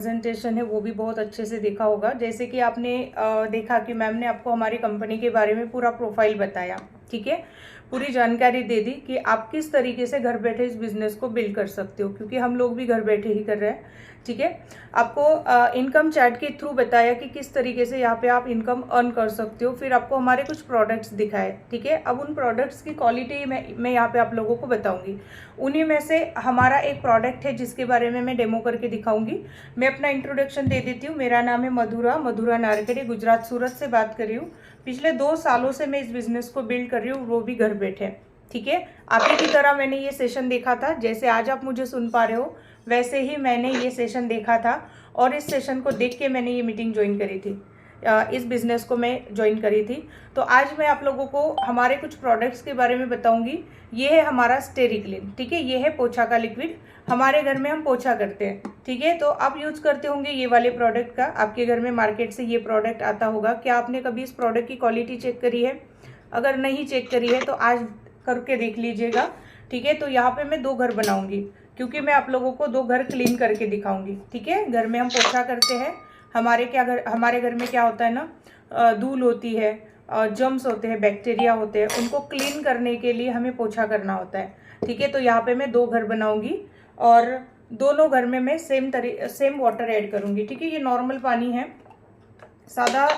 Presentation है वो भी बहुत अच्छे से देखा होगा। जैसे कि आपने देखा कि मैम ने आपको हमारी कंपनी के बारे में पूरा प्रोफाइल बताया, ठीक है, पूरी जानकारी दे दी कि आप किस तरीके से घर बैठे इस बिज़नेस को बिल्ड कर सकते हो, क्योंकि हम लोग भी घर बैठे ही कर रहे हैं, ठीक है। आपको इनकम चैट के थ्रू बताया कि किस तरीके से यहाँ पे आप इनकम अर्न कर सकते हो। फिर आपको हमारे कुछ प्रोडक्ट्स दिखाए, ठीक है। अब उन प्रोडक्ट्स की क्वालिटी मैं यहाँ पे आप लोगों को बताऊंगी। उन्हीं में से हमारा एक प्रोडक्ट है जिसके बारे में मैं डेमो करके दिखाऊंगी। मैं अपना इंट्रोडक्शन दे देती हूँ। मेरा नाम है मधुरा नारकेड़े, गुजरात सूरत से बात कर रही हूँ। पिछले 2 सालों से मैं इस बिज़नेस को बिल्ड कर रही हूँ, वो भी घर बैठे, ठीक है। आप ही की तरह मैंने ये सेशन देखा था, जैसे आज आप मुझे सुन पा रहे हो वैसे ही मैंने ये सेशन देखा था, और इस सेशन को देख के मैंने ये मीटिंग ज्वाइन करी थी, इस बिज़नेस को मैं ज्वाइन करी थी। तो आज मैं आप लोगों को हमारे कुछ प्रोडक्ट्स के बारे में बताऊंगी। ये है हमारा स्टेरिक्लीन, ठीक है, ये है पोछा का लिक्विड। हमारे घर में हम पोछा करते हैं, ठीक है। तो आप यूज़ करते होंगे ये वाले प्रोडक्ट का, आपके घर में मार्केट से ये प्रोडक्ट आता होगा। क्या आपने कभी इस प्रोडक्ट की क्वालिटी चेक करी है? अगर नहीं चेक करी है तो आज करके देख लीजिएगा, ठीक है। तो यहाँ पे मैं 2 घर बनाऊंगी, क्योंकि मैं आप लोगों को 2 घर क्लीन करके दिखाऊंगी, ठीक है। घर में हम पोछा करते हैं, हमारे घर में क्या होता है ना, धूल होती है, जर्म्स होते हैं, बैक्टीरिया होते हैं, उनको क्लीन करने के लिए हमें पोछा करना होता है, ठीक है। तो यहाँ पे मैं 2 घर बनाऊंगी, और दोनों घर में मैं सेम वाटर ऐड करूंगी, ठीक है। ये नॉर्मल पानी है, सादा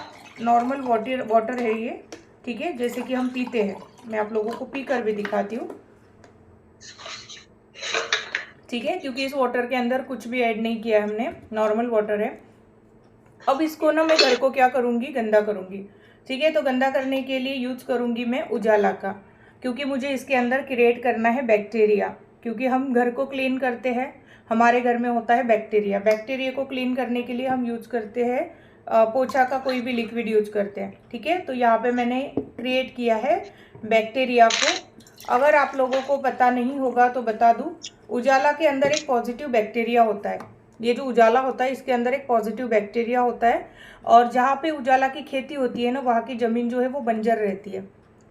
नॉर्मल वाटर है ये, ठीक है, जैसे कि हम पीते हैं। मैं आप लोगों को पी कर भी दिखाती हूँ, ठीक है, क्योंकि इस वाटर के अंदर कुछ भी ऐड नहीं किया हमने, नॉर्मल वाटर है। अब इसको ना मैं घर को क्या करूँगी, गंदा करूँगी, ठीक है। तो गंदा करने के लिए यूज करूँगी मैं उजाला का, क्योंकि मुझे इसके अंदर क्रिएट करना है बैक्टीरिया, क्योंकि हम घर को क्लीन करते हैं, हमारे घर में होता है बैक्टीरिया। बैक्टीरिया को क्लीन करने के लिए हम यूज करते हैं पोछा का कोई भी लिक्विड यूज करते हैं, ठीक है। तो यहाँ पे मैंने क्रिएट किया है बैक्टीरिया को। अगर आप लोगों को पता नहीं होगा तो बता दूँ, उजाला के अंदर एक पॉजिटिव बैक्टीरिया होता है। ये जो उजाला होता है इसके अंदर एक पॉजिटिव बैक्टीरिया होता है, और जहाँ पे उजाला की खेती होती है ना, वहाँ की ज़मीन जो है वो बंजर रहती है,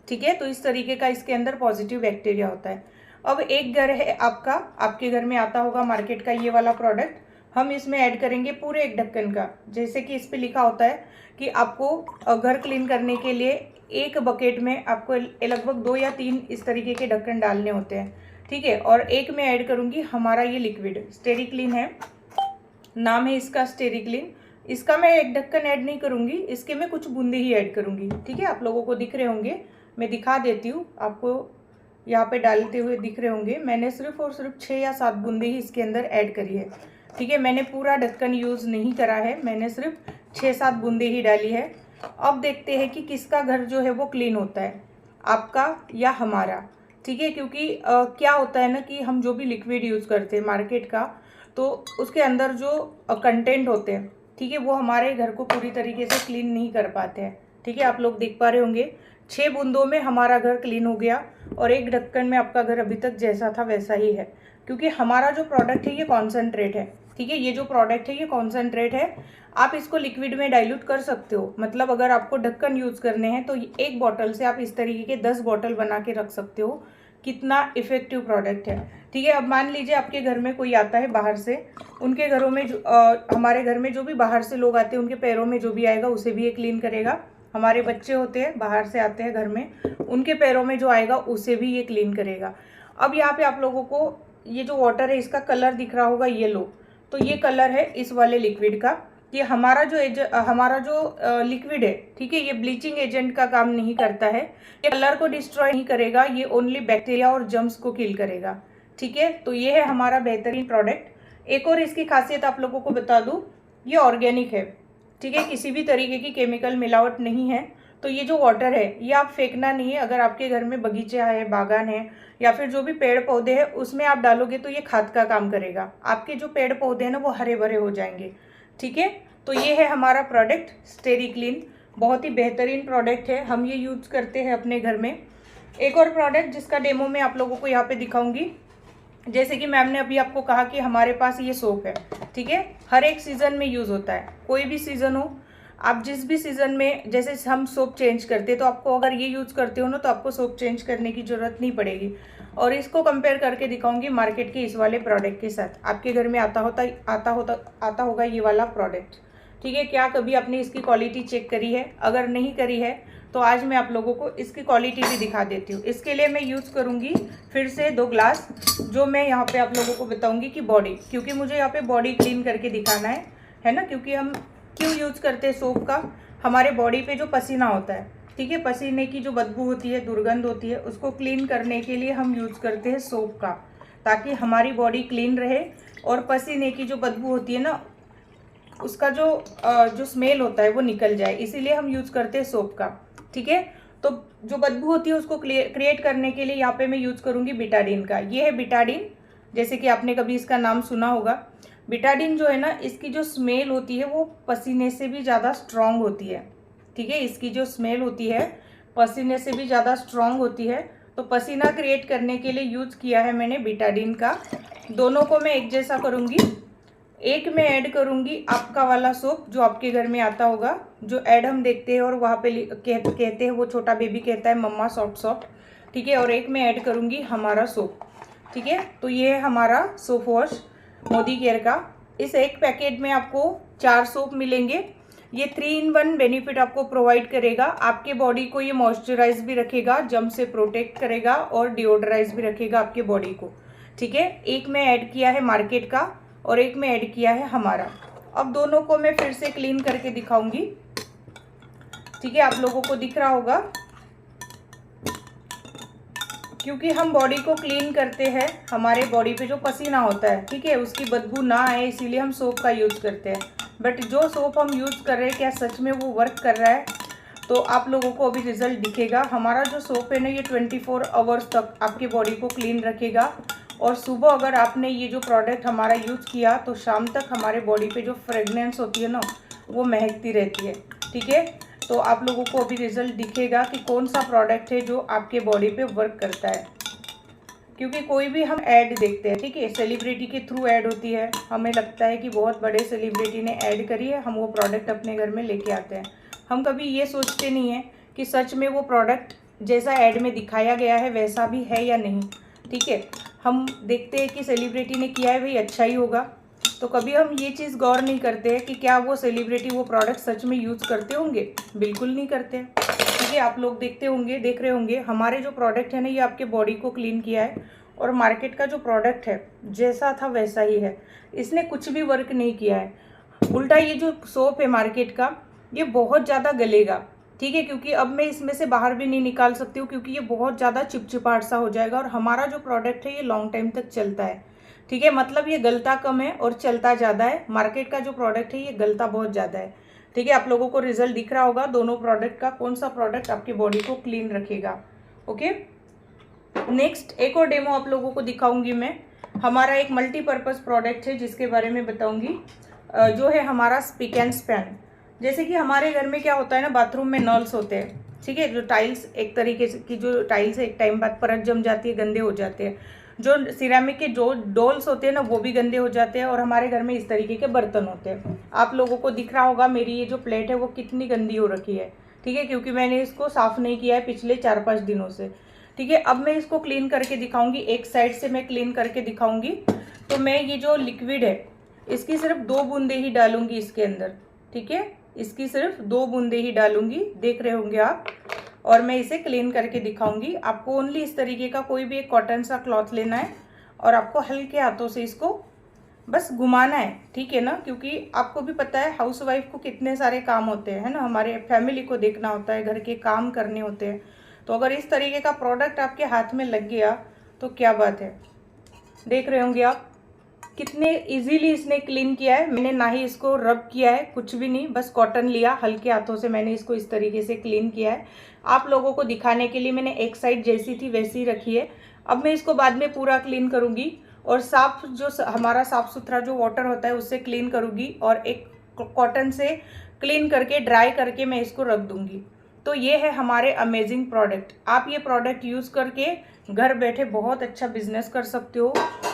ठीक है। तो इस तरीके का इसके अंदर पॉजिटिव बैक्टीरिया होता है। अब एक घर है आपका, आपके घर में आता होगा मार्केट का ये वाला प्रोडक्ट, हम इसमें ऐड करेंगे पूरे 1 ढक्कन का। जैसे कि इस पर लिखा होता है कि आपको घर क्लीन करने के लिए 1 बकेट में आपको लगभग 2 या 3 इस तरीके के ढक्कन डालने होते हैं, ठीक है। और एक में ऐड करूँगी हमारा ये लिक्विड, स्टेरिक्लीन है, नाम है इसका स्टेरिक्लीन। इसका मैं 1 ढक्कन ऐड नहीं करूँगी, इसके मैं कुछ बूंदे ही ऐड करूँगी, ठीक है। आप लोगों को दिख रहे होंगे, मैं दिखा देती हूँ आपको, यहाँ पे डालते हुए दिख रहे होंगे। मैंने सिर्फ और सिर्फ 6 या 7 बूंदे ही इसके अंदर ऐड करी है, ठीक है। मैंने पूरा ढक्कन यूज़ नहीं करा है, मैंने सिर्फ 6-7 बूंदे ही डाली है। अब देखते हैं कि किसका घर जो है वो क्लीन होता है, आपका या हमारा, ठीक है। क्योंकि क्या होता है ना कि हम जो भी लिक्विड यूज़ करते हैं मार्केट का, तो उसके अंदर जो कंटेंट होते हैं, ठीक है, वो हमारे घर को पूरी तरीके से क्लीन नहीं कर पाते हैं, ठीक है। आप लोग देख पा रहे होंगे 6 बूंदों में हमारा घर क्लीन हो गया, और 1 ढक्कन में आपका घर अभी तक जैसा था वैसा ही है, क्योंकि हमारा जो प्रोडक्ट है ये कॉन्सेंट्रेट है, ठीक है। ये जो प्रोडक्ट है ये कॉन्सेंट्रेट है। आप इसको लिक्विड में डाइल्यूट कर सकते हो, मतलब अगर आपको ढक्कन यूज़ करने हैं तो 1 बॉटल से आप इस तरीके के 10 बॉटल बना के रख सकते हो। कितना इफ़ेक्टिव प्रोडक्ट है, ठीक है। अब मान लीजिए आपके घर में कोई आता है बाहर से, उनके घरों में हमारे घर में जो भी बाहर से लोग आते हैं उनके पैरों में जो भी आएगा उसे भी ये क्लीन करेगा। हमारे बच्चे होते हैं बाहर से आते हैं घर में, उनके पैरों में जो आएगा उसे भी ये क्लीन करेगा। अब यहाँ पे आप लोगों को ये जो वाटर है इसका कलर दिख रहा होगा येलो, तो ये कलर है इस वाले लिक्विड का। ये हमारा जो लिक्विड है, ठीक है, ये ब्लीचिंग एजेंट का काम नहीं करता है, ये कलर को डिस्ट्रॉय नहीं करेगा, ये ओनली बैक्टीरिया और जर्म्स को किल करेगा, ठीक है। तो ये है हमारा बेहतरीन प्रोडक्ट। एक और इसकी खासियत आप लोगों को बता दूं, ये ऑर्गेनिक है, ठीक है, किसी भी तरीके की केमिकल मिलावट नहीं है। तो ये जो वाटर है ये आप फेंकना नहीं है। अगर आपके घर में बगीचा है, बागान है, या फिर जो भी पेड़ पौधे हैं उसमें आप डालोगे तो ये खाद का काम करेगा। आपके जो पेड़ पौधे हैं ना वो हरे भरे हो जाएंगे, ठीक है। तो ये है हमारा प्रोडक्ट स्टेरिक्लीन, बहुत ही बेहतरीन प्रोडक्ट है, हम ये यूज करते हैं अपने घर में। एक और प्रोडक्ट जिसका डेमो मैं आप लोगों को यहाँ पे दिखाऊंगी। जैसे कि मैम ने अभी आपको कहा कि हमारे पास ये सोप है, ठीक है, हर एक सीज़न में यूज़ होता है, कोई भी सीज़न हो। आप जिस भी सीज़न में, जैसे हम सोप चेंज करते हैं, तो आपको अगर ये यूज़ करते हो ना तो आपको सोप चेंज करने की ज़रूरत नहीं पड़ेगी। और इसको कंपेयर करके दिखाऊंगी मार्केट के इस वाले प्रोडक्ट के साथ। आपके घर में आता होगा ये वाला प्रोडक्ट, ठीक है। क्या कभी आपने इसकी क्वालिटी चेक करी है? अगर नहीं करी है तो आज मैं आप लोगों को इसकी क्वालिटी भी दिखा देती हूँ। इसके लिए मैं यूज़ करूँगी फिर से 2 ग्लास, जो मैं यहाँ पे आप लोगों को बताऊँगी कि बॉडी, क्योंकि मुझे यहाँ पे बॉडी क्लीन करके दिखाना है ना। क्योंकि हम क्यों यूज़ करते हैं सोप का? हमारे बॉडी पे जो पसीना होता है, ठीक है, पसीने की जो बदबू होती है, दुर्गंध होती है, उसको क्लीन करने के लिए हम यूज़ करते हैं सोप का, ताकि हमारी बॉडी क्लीन रहे और पसीने की जो बदबू होती है ना, उसका जो स्मेल होता है वो निकल जाए, इसीलिए हम यूज़ करते हैं सोप का, ठीक है। तो जो बदबू होती है उसको क्रिएट करने के लिए यहाँ पे मैं यूज़ करूँगी बिटाडीन का। ये है बिटाडीन, जैसे कि आपने कभी इसका नाम सुना होगा। बिटाडीन जो है ना, इसकी जो स्मेल होती है वो पसीने से भी ज़्यादा स्ट्रॉन्ग होती है, ठीक है। इसकी जो स्मेल होती है पसीने से भी ज़्यादा स्ट्रॉन्ग होती है। तो पसीना क्रिएट करने के लिए यूज़ किया है मैंने बिटाडीन का। दोनों को मैं एक जैसा करूँगी। एक में ऐड करूँगी आपका वाला सोप जो आपके घर में आता होगा, जो ऐड हम देखते हैं और वहाँ पे कहते हैं, वो छोटा बेबी कहता है मम्मा सॉफ्ट सॉफ्ट, ठीक है। और एक में ऐड करूँगी हमारा सोप, ठीक है। तो ये है हमारा सोप वॉश मोदी केयर का। इस एक पैकेट में आपको 4 सोप मिलेंगे। ये 3 in 1 बेनिफिट आपको प्रोवाइड करेगा। आपके बॉडी को ये मॉइस्चराइज भी रखेगा, जम से प्रोटेक्ट करेगा और डिओडराइज भी रखेगा आपके बॉडी को, ठीक है। एक में ऐड किया है मार्केट का और एक में ऐड किया है हमारा। अब दोनों को मैं फिर से क्लीन करके दिखाऊंगी, ठीक है। आप लोगों को दिख रहा होगा, क्योंकि हम बॉडी को क्लीन करते हैं, हमारे बॉडी पे जो पसीना होता है, ठीक है, उसकी बदबू ना आए, इसीलिए हम सोप का यूज़ करते हैं। बट जो सोप हम यूज़ कर रहे हैं, क्या सच में वो वर्क कर रहा है? तो आप लोगों को अभी रिजल्ट दिखेगा। हमारा जो सोप है ना, ये 24 आवर्स तक आपकी बॉडी को क्लीन रखेगा। और सुबह अगर आपने ये जो प्रोडक्ट हमारा यूज़ किया तो शाम तक हमारे बॉडी पे जो फ्रेगनेंस होती है ना, वो महकती रहती है, ठीक है। तो आप लोगों को अभी रिजल्ट दिखेगा कि कौन सा प्रोडक्ट है जो आपके बॉडी पे वर्क करता है। क्योंकि कोई भी हम ऐड देखते हैं, ठीक है, सेलिब्रिटी के थ्रू ऐड होती है, हमें लगता है कि बहुत बड़े सेलिब्रिटी ने ऐड करी है, हम वो प्रोडक्ट अपने घर में लेके आते हैं। हम कभी ये सोचते नहीं है कि सच में वो प्रोडक्ट जैसा ऐड में दिखाया गया है वैसा भी है या नहीं, ठीक है। हम देखते हैं कि सेलिब्रिटी ने किया है, भाई अच्छा ही होगा। तो कभी हम ये चीज़ गौर नहीं करते हैं कि क्या वो सेलिब्रिटी वो प्रोडक्ट सच में यूज़ करते होंगे। बिल्कुल नहीं करते हैं, ठीक है। आप लोग देख रहे होंगे हमारे जो प्रोडक्ट है ना, ये आपके बॉडी को क्लीन किया है। और मार्केट का जो प्रोडक्ट है जैसा था वैसा ही है, इसने कुछ भी वर्क नहीं किया है। उल्टा ये जो सोप है मार्केट का, ये बहुत ज़्यादा गलेगा, ठीक है। क्योंकि अब मैं इसमें से बाहर भी नहीं निकाल सकती हूँ, क्योंकि ये बहुत ज़्यादा चिपचिपाट सा हो जाएगा। और हमारा जो प्रोडक्ट है ये लॉन्ग टाइम तक चलता है, ठीक है। मतलब ये गलता कम है और चलता ज़्यादा है। मार्केट का जो प्रोडक्ट है ये गलता बहुत ज़्यादा है, ठीक है। आप लोगों को रिजल्ट दिख रहा होगा दोनों प्रोडक्ट का, कौन सा प्रोडक्ट आपकी बॉडी को क्लीन रखेगा, ओके। नेक्स्ट एक और डेमो आप लोगों को दिखाऊंगी मैं। हमारा एक मल्टीपर्पज़ प्रोडक्ट है जिसके बारे में बताऊंगी, जो है हमारा स्पिक एंड स्पैन। जैसे कि हमारे घर में क्या होता है ना, बाथरूम में नल्स होते हैं, ठीक है। जो टाइल्स, एक तरीके की जो टाइल्स है, एक टाइम बाद परत जम जाती है, गंदे हो जाते हैं। जो सिरेमिक के जो डोल्स होते हैं ना, वो भी गंदे हो जाते हैं। और हमारे घर में इस तरीके के बर्तन होते हैं। आप लोगों को दिख रहा होगा मेरी ये जो प्लेट है वो कितनी गंदी हो रखी है, ठीक है, क्योंकि मैंने इसको साफ़ नहीं किया है पिछले 4-5 दिनों से, ठीक है। अब मैं इसको क्लीन करके दिखाऊंगी, एक साइड से मैं क्लीन करके दिखाऊंगी। तो मैं ये जो लिक्विड है इसकी सिर्फ 2 बूंदे ही डालूंगी इसके अंदर, ठीक है। इसकी सिर्फ 2 बूंदे ही डालूंगी, देख रहे होंगे आप। और मैं इसे क्लीन करके दिखाऊंगी। आपको ओनली इस तरीके का कोई भी एक कॉटन सा क्लॉथ लेना है और आपको हल्के हाथों से इसको बस घुमाना है, ठीक है ना। क्योंकि आपको भी पता है हाउसवाइफ को कितने सारे काम होते हैं, है ना। हमारे फैमिली को देखना होता है, घर के काम करने होते हैं। तो अगर इस तरीके का प्रोडक्ट आपके हाथ में लग गया तो क्या बात है। देख रहे होंगे आप कितने इजीली इसने क्लीन किया है। मैंने ना ही इसको रब किया है, कुछ भी नहीं, बस कॉटन लिया, हल्के हाथों से मैंने इसको इस तरीके से क्लीन किया है। आप लोगों को दिखाने के लिए मैंने एक साइड जैसी थी वैसी ही रखी है। अब मैं इसको बाद में पूरा क्लीन करूँगी और साफ जो हमारा साफ़ सुथरा जो वाटर होता है उससे क्लीन करूँगी और एक कॉटन से क्लीन करके ड्राई करके मैं इसको रख दूँगी। तो ये है हमारे अमेजिंग प्रोडक्ट। आप ये प्रोडक्ट यूज़ करके घर बैठे बहुत अच्छा बिजनेस कर सकते हो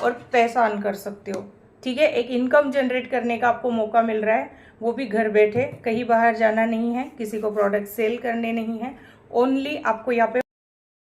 और पैसा अर्न कर सकते हो, ठीक है, एक इनकम जनरेट करने का आपको मौका मिल रहा है, वो भी घर बैठे, कहीं बाहर जाना नहीं है, किसी को प्रोडक्ट सेल करने नहीं है, ओनली आपको यहाँ पे